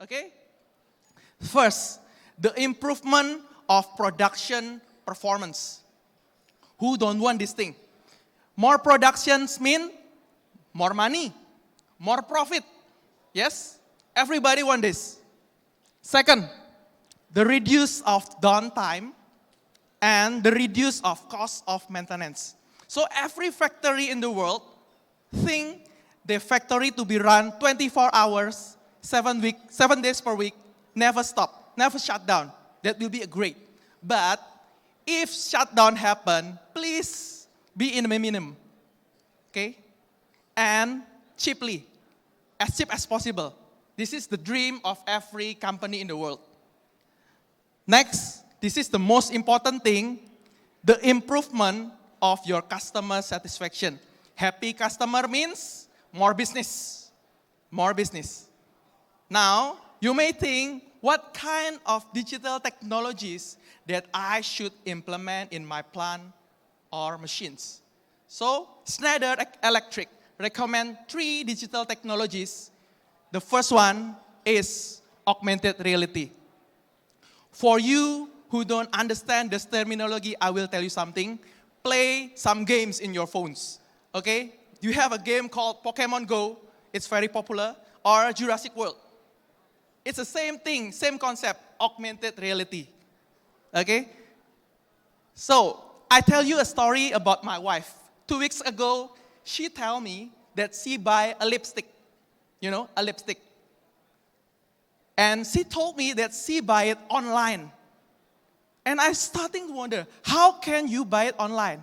Okay? First, the improvement of production performance. Who don't want this thing? More productions mean more money, more profit. Yes? Everybody want this. Second, the reduce of downtime and the reduce of cost of maintenance. So every factory in the world think the factory to be run 24 hours, 7 days per week, never stop, never shut down. That will be great. But if shutdown happen, please be in the minimum. Okay? And cheaply, as cheap as possible. This is the dream of every company in the world. Next, this is the most important thing, the improvement of your customer satisfaction. Happy customer means more business. More business. Now, you may think, what kind of digital technologies that I should implement in my plant or machines? So, Schneider Electric recommend 3 digital technologies. The first one is augmented reality. For you who don't understand this terminology, I will tell you something. Play some games in your phones, okay? You have a game called Pokemon Go. It's very popular. Or Jurassic World. It's the same thing, same concept, augmented reality, okay? So, I tell you a story about my wife. 2 weeks ago, she told me that she buy a lipstick, a lipstick. And she told me that she buy it online. And I starting to wonder, how can you buy it online?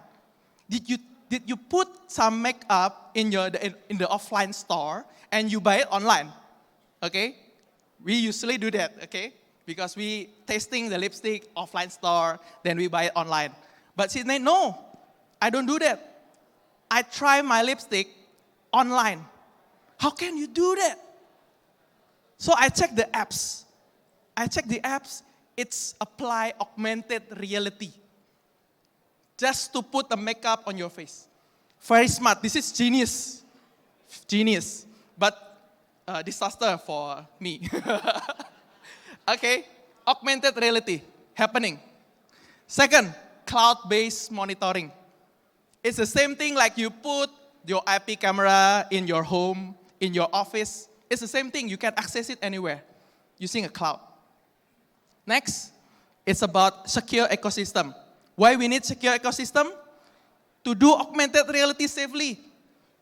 Did you put some makeup in the offline store and you buy it online? Okay? We usually do that, okay? Because we testing the lipstick offline store, then we buy it online. But she said, no, I don't do that. I try my lipstick online. How can you do that? So I checked the apps. It's apply augmented reality. Just to put the makeup on your face. Very smart. This is genius. Genius. But disaster for me. Okay, augmented reality happening. Second, cloud-based monitoring. It's the same thing like you put your IP camera in your home, in your office. It's the same thing. You can access it anywhere using a cloud. Next, it's about secure ecosystem. Why we need secure ecosystem? To do augmented reality safely,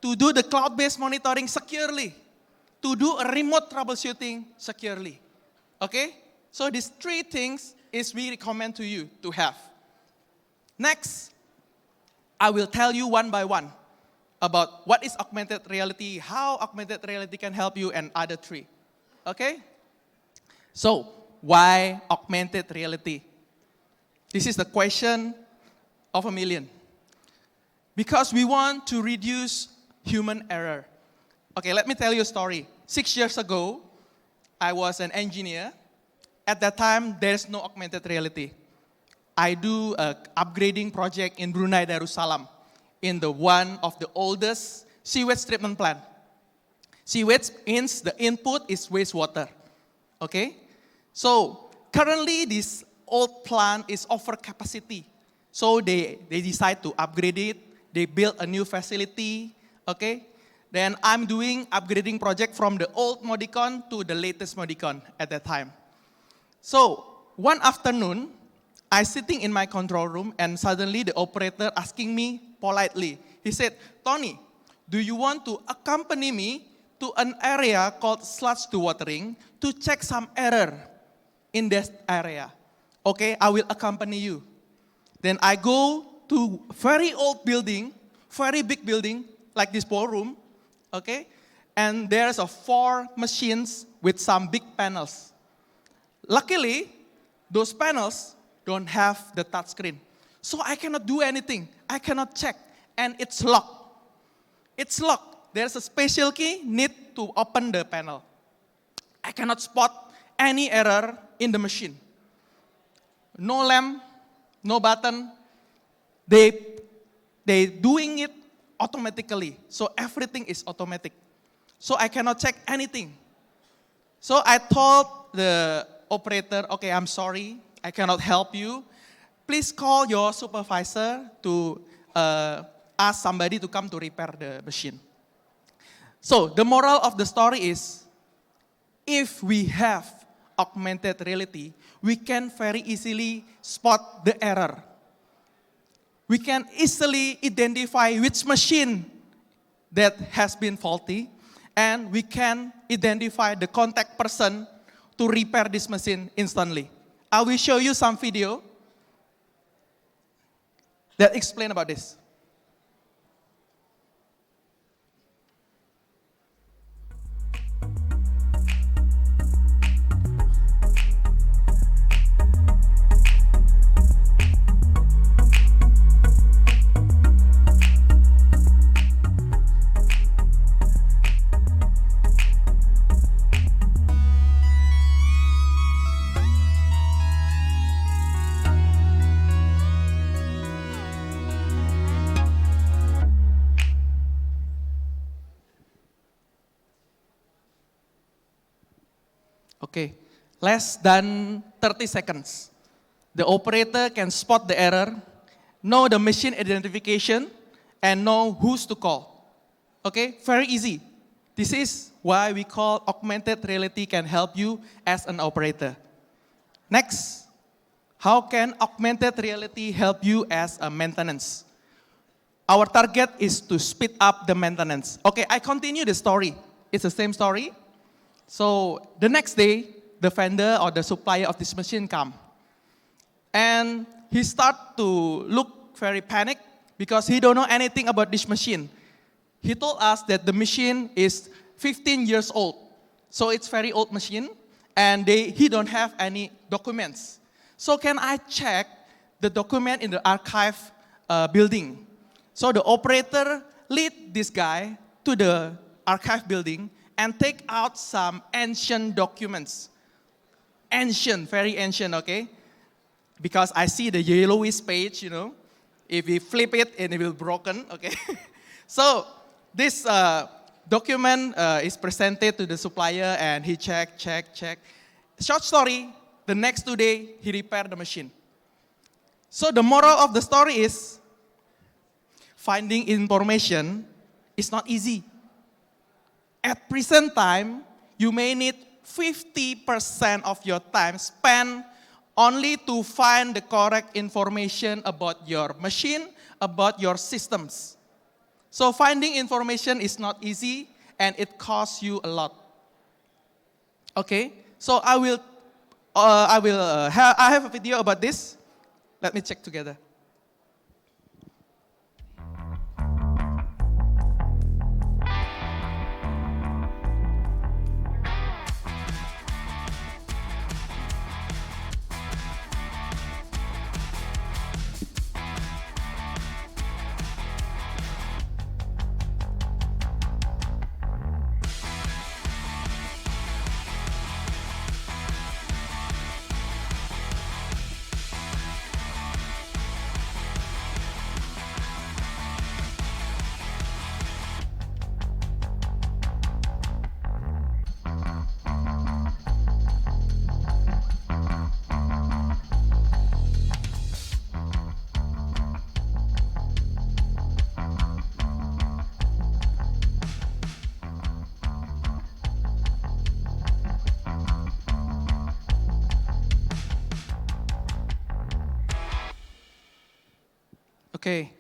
to do the cloud-based monitoring securely, to do a remote troubleshooting securely. Okay? So these 3 things is we recommend to you to have. Next, I will tell you one by one about what is augmented reality, how augmented reality can help you, and other 3. Okay? So, why augmented reality? This is the question of a million. Because we want to reduce human error. Okay, let me tell you a story. 6 years ago, I was an engineer. At that time, there's no augmented reality. I do an upgrading project in Brunei Darussalam in the one of the oldest sewage treatment plant. Sewage means the input is wastewater. Okay? So currently this old plant is over capacity. So they decide to upgrade it. They build a new facility. Okay? Then I'm doing upgrading project from the old Modicon to the latest Modicon at that time. So one afternoon, I sitting in my control room and suddenly the operator asking me politely. He said, Tony, do you want to accompany me to an area called sludge to watering to check some error in this area? Okay, I will accompany you. Then I go to very old building, very big building, like this ballroom, okay? And there's 4 machines with some big panels. Luckily, those panels don't have the touch screen. So I cannot do anything. I cannot check. And it's locked. It's locked. There's a special key need to open the panel. I cannot spot any error in the machine. No lamp, no button. They doing it automatically. So everything is automatic. So I cannot check anything. So I told the operator, okay, I'm sorry, I cannot help you. Please call your supervisor to ask somebody to come to repair the machine. So the moral of the story is, if we have augmented reality, we can very easily spot the error. We can easily identify which machine that has been faulty, and we can identify the contact person to repair this machine instantly. I will show you some video that explain about this. Okay, less than 30 seconds. The operator can spot the error, know the machine identification, and know who's to call. Okay, very easy. This is why we call augmented reality can help you as an operator. Next, how can augmented reality help you as a maintenance? Our target is to speed up the maintenance. Okay, I continue the story. It's the same story. So the next day, the vendor or the supplier of this machine come. And he start to look very panicked because he don't know anything about this machine. He told us that the machine is 15 years old. So it's very old machine, and he don't have any documents. So can I check the document in the archive building? So the operator lead this guy to the archive building and take out some ancient documents. Ancient, very ancient, okay? Because I see the yellowish page, you know. If we flip it, it will be broken, okay? So this document is presented to the supplier, and he check. Short story, the next 2 days, he repaired the machine. So the moral of the story is, finding information is not easy. At present time, you may need 50% of your time spent only to find the correct information about your machine, about your systems. So finding information is not easy, and it costs you a lot. Okay, so I have a video about this. Let me check together. Okay,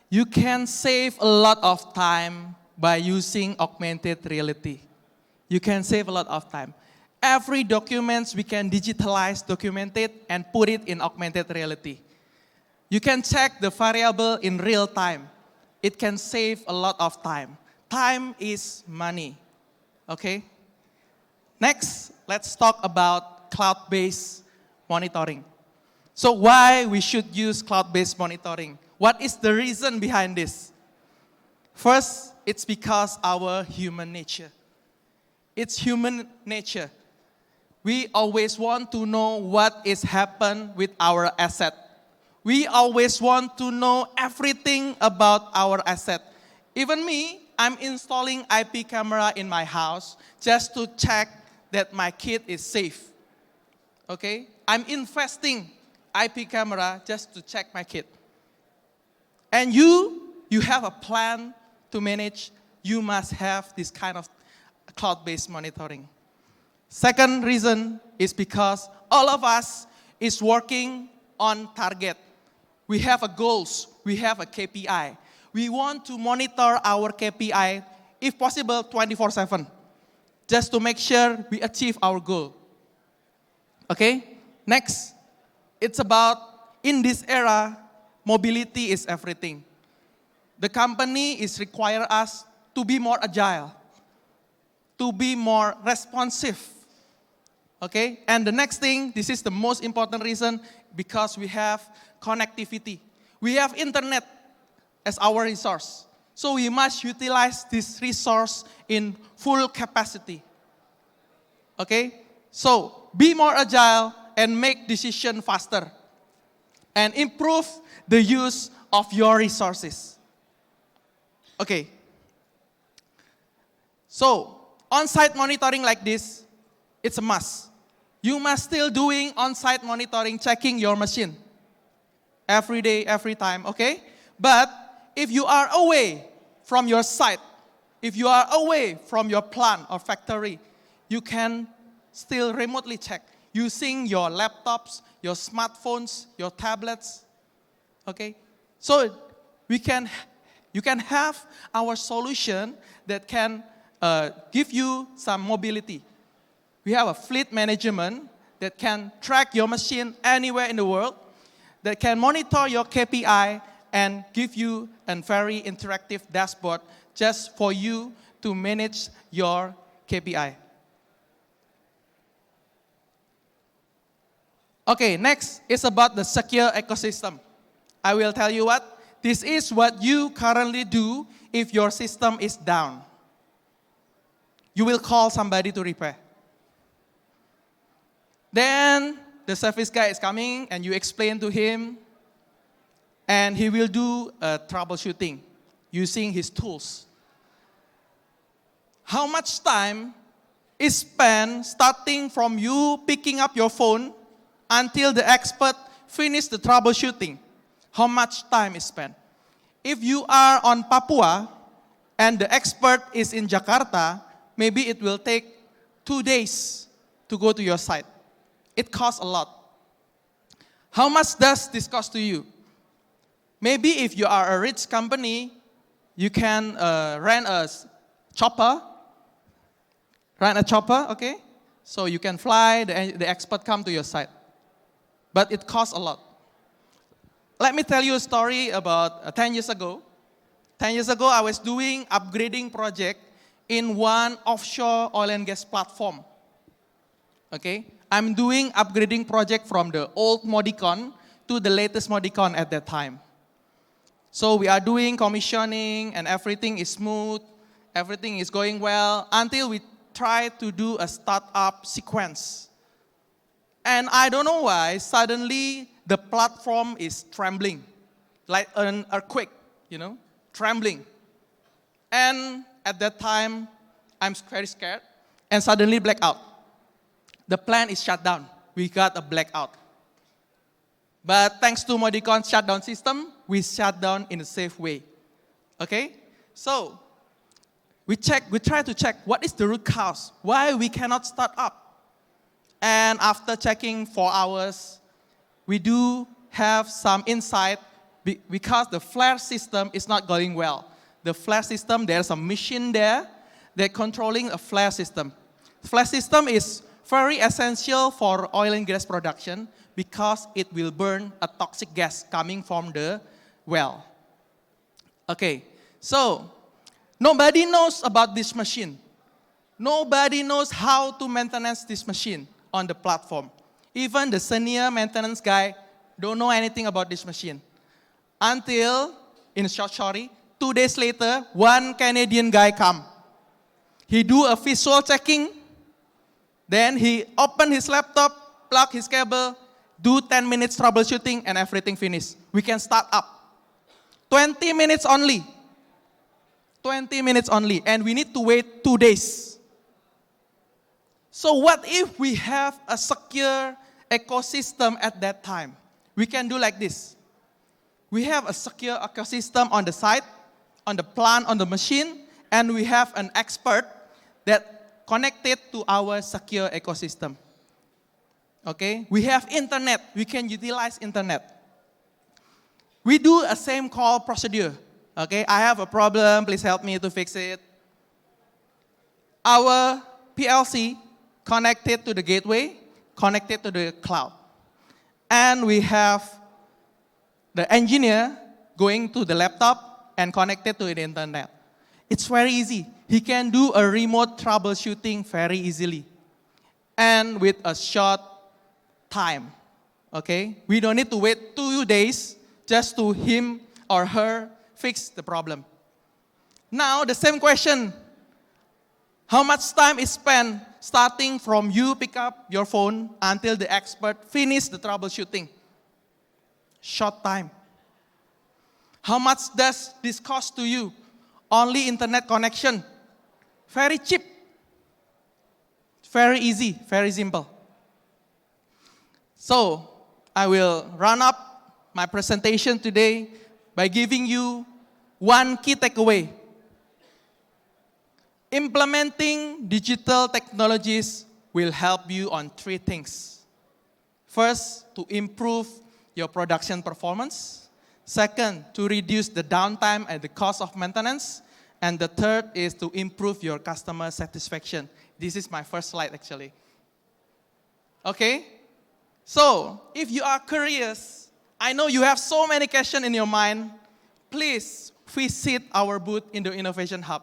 you can save a lot of time by using augmented reality. You can save a lot of time. Every document we can digitalize, document it, and put it in augmented reality. You can check the variable in real time. It can save a lot of time. Time is money, okay? Next, let's talk about cloud-based monitoring. So why we should use cloud-based monitoring? What is the reason behind this? First, it's because our human nature. It's human nature. We always want to know what is happened with our asset. We always want to know everything about our asset. Even me, I'm installing IP camera in my house just to check that my kid is safe. Okay? I'm investing IP camera just to check my kid. And you have a plan to manage. You must have this kind of cloud-based monitoring. Second reason is because all of us is working on target. We have a goals. We have a KPI. We want to monitor our KPI, if possible, 24/7, just to make sure we achieve our goal. Okay? Next, it's about, in this era, mobility is everything. The company is require us to be more agile, to be more responsive. Okay? And the next thing, this is the most important reason, because we have connectivity. We have internet as our resource. So we must utilize this resource in full capacity. Okay? So be more agile and make decisions faster. And improve the use of your resources. Okay. So on-site monitoring like this, it's a must. You must still doing on-site monitoring, checking your machine. Every day, every time, okay? But if you are away from your site, if you are away from your plant or factory, you can still remotely check using your laptops, your smartphones, your tablets, okay? So you can have our solution that can give you some mobility. We have a fleet management that can track your machine anywhere in the world, that can monitor your KPI and give you a very interactive dashboard just for you to manage your KPI. Okay, next is about the secure ecosystem. I will tell you what, this is what you currently do if your system is down. You will call somebody to repair. Then the service guy is coming and you explain to him, and he will do troubleshooting using his tools. How much time is spent starting from you picking up your phone until the expert finish the troubleshooting? How much time is spent? If you are on Papua and the expert is in Jakarta, maybe it will take 2 days to go to your site. It costs a lot. How much does this cost to you? Maybe if you are a rich company, you can rent a chopper. Okay? So you can fly, the expert come to your site. But it costs a lot. Let me tell you a story about 10 years ago. 10 years ago, I was doing upgrading project in one offshore oil and gas platform. Okay? I'm doing upgrading project from the old Modicon to the latest Modicon at that time. So we are doing commissioning and everything is smooth, everything is going well until we try to do a startup sequence. And I don't know why, suddenly the platform is trembling, like an earthquake, trembling. And at that time, I'm very scared and suddenly blackout. The plant is shut down. We got a blackout. But thanks to Modicon shutdown system, we shut down in a safe way. Okay? So, we try to check what is the root cause, why we cannot start up. And after checking 4 hours, we do have some insight because the flare system is not going well. The flare system, there's a machine there that controlling a flare system. Flare system is very essential for oil and gas production because it will burn a toxic gas coming from the well. Okay, so nobody knows about this machine. Nobody knows how to maintenance this machine on the platform. Even the senior maintenance guy don't know anything about this machine. Until, in short story, 2 days later, one Canadian guy come. He do a visual checking. Then he open his laptop, plug his cable, do 10 minutes troubleshooting, and everything finished. We can start up. 20 minutes only. 20 minutes only. And we need to wait 2 days. So what if we have a secure ecosystem at that time? We can do like this. We have a secure ecosystem on the site, on the plant, on the machine, and we have an expert that connected to our secure ecosystem. Okay? We have internet. We can utilize internet. We do a same call procedure. Okay? I have a problem. Please help me to fix it. Our PLC connected to the gateway, connected to the cloud. And we have the engineer going to the laptop and connected to the internet. It's very easy. He can do a remote troubleshooting very easily and with a short time. Okay? We don't need to wait 2 days just to him or her fix the problem. Now, the same question. How much time is spent starting from you pick up your phone until the expert finish the troubleshooting? Short time. How much does this cost to you? Only internet connection. Very cheap. Very easy, very simple. So, I will run up my presentation today by giving you one key takeaway. Implementing digital technologies will help you on 3 things. First, to improve your production performance. Second, to reduce the downtime and the cost of maintenance. And the third is to improve your customer satisfaction. This is my first slide, actually. Okay? So, if you are curious, I know you have so many questions in your mind, please visit our booth in the Innovation Hub.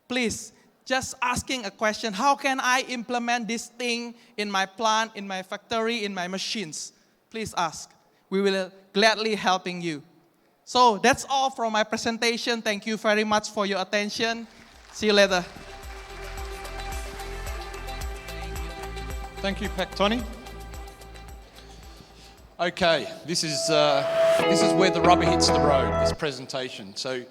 Please, just asking a question, how can I implement this thing in my plant, in my factory, in my machines? Please ask. We will gladly helping you. So that's all from my presentation. Thank you very much for your attention. See you later. Thank you, Pak Tonny. Okay, this is where the rubber hits the road, this presentation. So